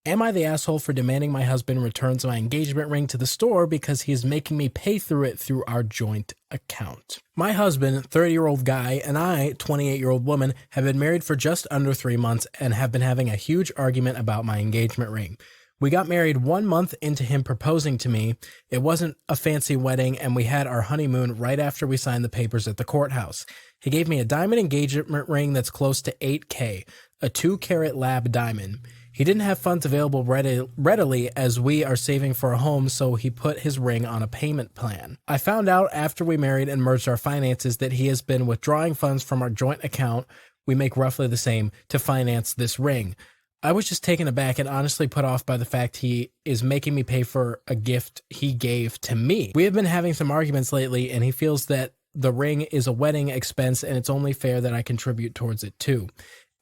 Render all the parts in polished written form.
Am I the asshole for demanding my husband returns my engagement ring to the store because he is making me pay through it through our joint account? My husband, 30-year-old guy, and I, 28-year-old woman, have been married for just under 3 months and have been having a huge argument about my engagement ring. We got married 1 month into him proposing to me. It wasn't a fancy wedding, and we had our honeymoon right after we signed the papers at the courthouse. He gave me a diamond engagement ring that's close to $8,000, a 2-carat lab diamond. He didn't have funds available readily as we are saving for a home, so he put his ring on a payment plan. I found out after we married and merged our finances that he has been withdrawing funds from our joint account, we make roughly the same, to finance this ring. I was just taken aback and honestly put off by the fact he is making me pay for a gift he gave to me. We have been having some arguments lately, and he feels that the ring is a wedding expense and it's only fair that I contribute towards it too.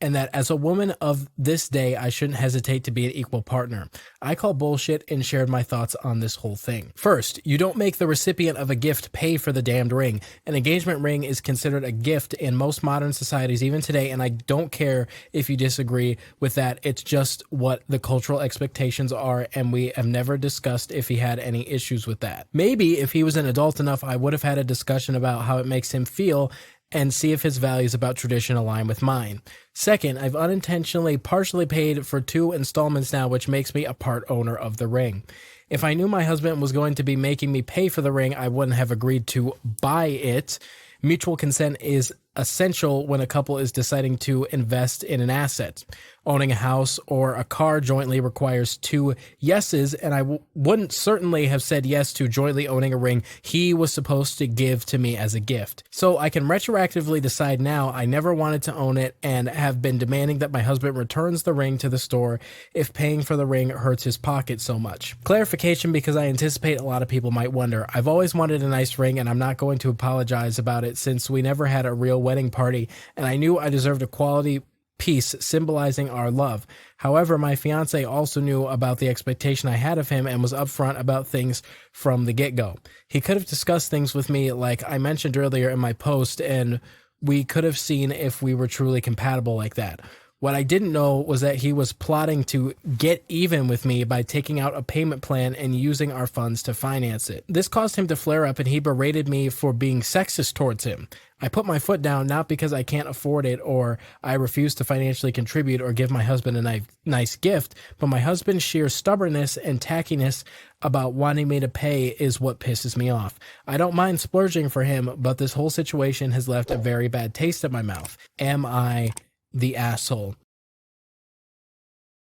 And that as a woman of this day, I shouldn't hesitate to be an equal partner. I call bullshit and shared my thoughts on this whole thing. First, you don't make the recipient of a gift pay for the damned ring. An engagement ring is considered a gift in most modern societies, even today, and I don't care if you disagree with that. It's just what the cultural expectations are, and we have never discussed if he had any issues with that. Maybe if he was an adult enough, I would have had a discussion about how it makes him feel and see if his values about tradition align with mine. Second, I've unintentionally partially paid for 2 installments now, which makes me a part owner of the ring. If I knew my husband was going to be making me pay for the ring, I wouldn't have agreed to buy it. Mutual consent is essential when a couple is deciding to invest in an asset. Owning a house or a car jointly requires 2 yeses, and I wouldn't certainly have said yes to jointly owning a ring he was supposed to give to me as a gift. So I can retroactively decide now I never wanted to own it and have been demanding that my husband returns the ring to the store if paying for the ring hurts his pocket so much. Clarification, because I anticipate a lot of people might wonder. I've always wanted a nice ring, and I'm not going to apologize about it since we never had a real wedding party, and I knew I deserved a quality piece symbolizing our love. However, my fiance also knew about the expectation I had of him and was upfront about things from the get-go. He could have discussed things with me like I mentioned earlier in my post, and we could have seen if we were truly compatible like that. What I didn't know was that he was plotting to get even with me by taking out a payment plan and using our funds to finance it. This caused him to flare up, and he berated me for being sexist towards him. I put my foot down, not because I can't afford it or I refuse to financially contribute or give my husband a nice gift, but my husband's sheer stubbornness and tackiness about wanting me to pay is what pisses me off. I don't mind splurging for him, but this whole situation has left a very bad taste in my mouth. Am I the asshole?